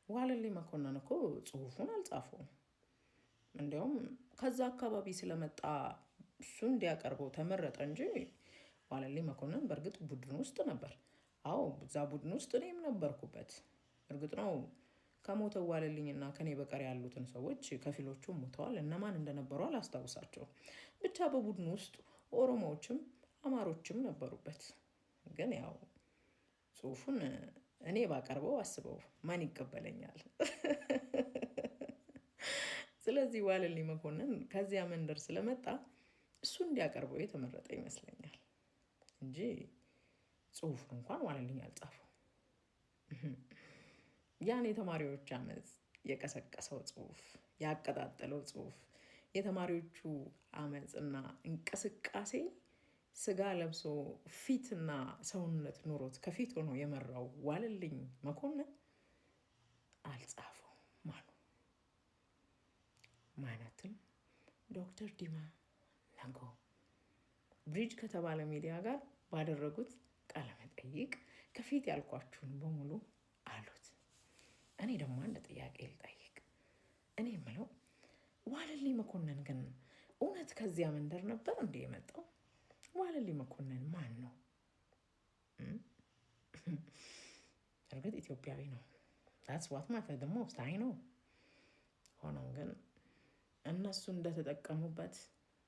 ዋለልኝ መኮንን እኮ ጽሁፉን አልጻፈውም። እንዲያውም ከዛ አካባቢ ስለመጣ እሱ እንዲያቀርበው ተመረጠ እንጂ ዋለልኝ መኮንን በእርግጥ ቡድን ውስጥ ነበር። አዎ እዛ ቡድን ውስጥ እኔም ነበርኩበት። እርግጥ ነው ከሞተው ዋለልኝና ከኔ በቀር ያሉትን ሰዎች ከፊሎቹም ሞተዋል። እነማን እንደነበሩ አላስታውሳቸውም። ብቻ በቡድን ውስጥ ኦሮሞዎችም አማሮችም ነበሩበት። ግን ያው ጽሁፉን እኔ ባቀርበው አስበው ማን ይቀበለኛል? ስለዚህ ዋለልኝ መኮንን ከዚያ መንደር ስለመጣ እሱ እንዲያቀርበው የተመረጠ ይመስለኛል እንጂ ጽሁፉን እንኳን ዋለልኝ አልጻፈው። ያን የተማሪዎች አመጽ የቀሰቀሰው ጽሁፍ፣ ያቀጣጠለው ጽሁፍ፣ የተማሪዎቹ አመጽና እንቅስቃሴ ስጋ ለብሶ ፊትና ሰውነት ኑሮት ከፊት ሆኖ የመራው ዋለልኝ መኮንን አልጻፈው። ማለትም ዶክተር ዲማ ነጎ ብሪጅ ከተባለ ሚዲያ ጋር ባደረጉት ቃለ መጠይቅ ከፊት ያልኳችሁን በሙሉ አሉት። እኔ ደግሞ አንድ ጥያቄ ልጠይቅ። እኔ የምለው ዋለልኝ መኮንን ግን እውነት ከዚያ መንደር ነበር እንዴ የመጣው? ዋለልኝ መኮንን ማን ነው? እርግጥ ኢትዮጵያዊ ነው። that's what matters the most I know። ሆኖም ግን እነሱ እንደተጠቀሙበት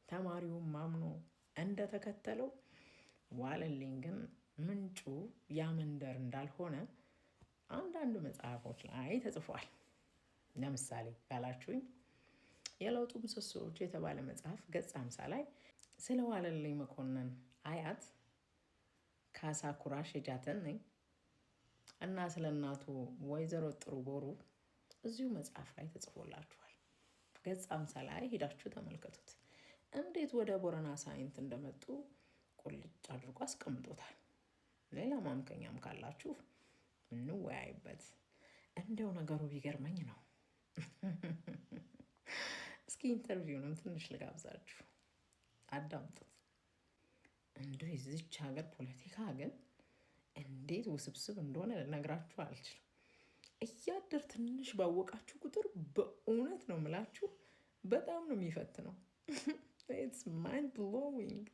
ተማሪው ማምኖ እንደተከተለው ዋለልኝ ግን ምንጩ ያ መንደር እንዳልሆነ አንዳንድ መጽሐፎች ላይ ተጽፏል። ለምሳሌ ካላችሁኝ የለውጡ ምሰሶዎች የተባለ መጽሐፍ ገጽ 50 ላይ ስለ ዋለልኝ መኮንን አያት ካሳ ኩራሽ የጃተን ነኝ እና ስለ እናቱ ወይዘሮ ጥሩ ቦሩ እዚሁ መጽሐፍ ላይ ተጽፎላችኋል። ገጽ 50 ላይ ሄዳችሁ ተመልከቱት። እንዴት ወደ ቦረና ሳይንት እንደመጡ ቁልጭ አድርጎ አስቀምጦታል። ሌላ ማምከኛም ካላችሁ እንወያይበት። እንደው ነገሩ ቢገርመኝ ነው። እስኪ ኢንተርቪውንም ትንሽ ልጋብዛችሁ፣ አዳምጡት። እንደው የዚች ሀገር ፖለቲካ ግን እንዴት ውስብስብ እንደሆነ ልነግራችሁ አልችልም። እያደር ትንሽ ባወቃችሁ ቁጥር በእውነት ነው ምላችሁ በጣም ነው የሚፈትነው። ኢትስ ማይንድ ብሎዊንግ።